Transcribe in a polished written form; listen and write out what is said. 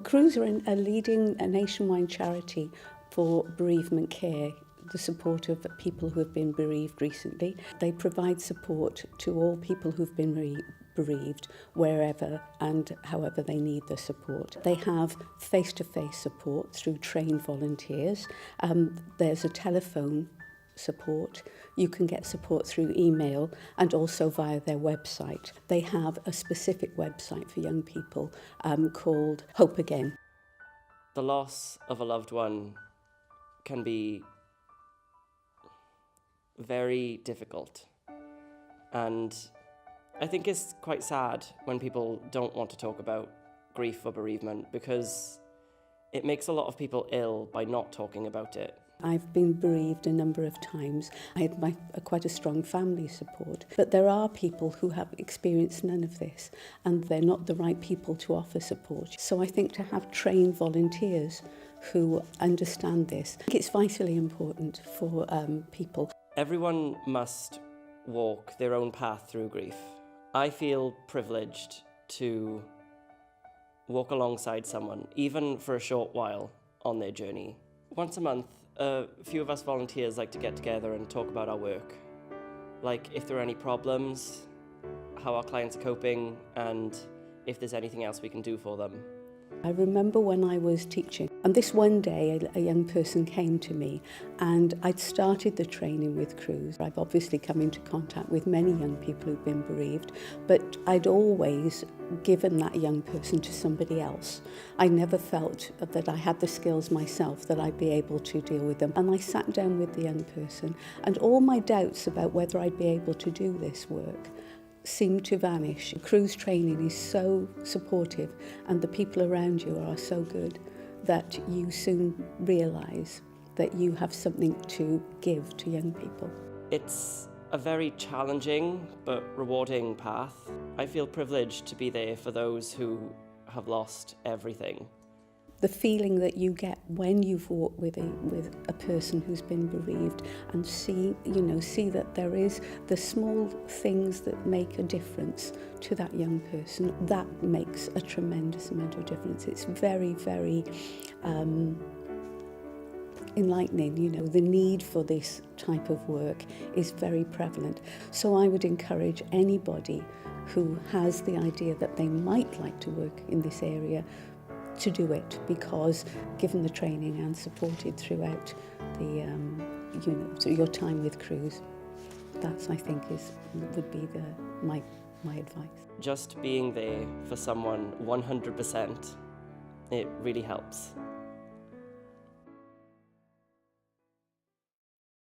Cruse are a leading nationwide charity for bereavement care, the support of people who have been bereaved recently. They provide support to all people who've been bereaved wherever and however they need the support. They have face-to-face support through trained volunteers. There's a telephone support. You can get support through email and also via their website. They have a specific website for young people called Hope Again. The loss of a loved one can be very difficult, and I think it's quite sad when people don't want to talk about grief or bereavement, because it makes a lot of people ill by not talking about it. I've been bereaved a number of times. I had quite a strong family support, but there are people who have experienced none of this and they're not the right people to offer support. So I think to have trained volunteers who understand this, I think it's vitally important for people. Everyone must walk their own path through grief. I feel privileged to walk alongside someone, even for a short while, on their journey. Once a month, a few of us volunteers like to get together and talk about our work. Like if there are any problems, how our clients are coping, and if there's anything else we can do for them. I remember when I was teaching, and this one day a young person came to me, and I'd started the training with Cruse. I've obviously come into contact with many young people who've been bereaved, but I'd always given that young person to somebody else. I never felt that I had the skills myself that I'd be able to deal with them. And I sat down with the young person, and all my doubts about whether I'd be able to do this work seemed to vanish. Cruse training is so supportive and the people around you are so good that you soon realise that you have something to give to young people. It's a very challenging but rewarding path. I feel privileged to be there for those who have lost everything. The feeling that you get when you've walked with a person who's been bereaved and see that there is the small things that make a difference to that young person, that makes a tremendous amount of difference. It's very, very enlightening. The need for this type of work is very prevalent. So I would encourage anybody who has the idea that they might like to work in this area to do it, because given the training and supported throughout the so your time with Cruse, that's, I think, would be my advice. Just being there for someone 100%, it really helps.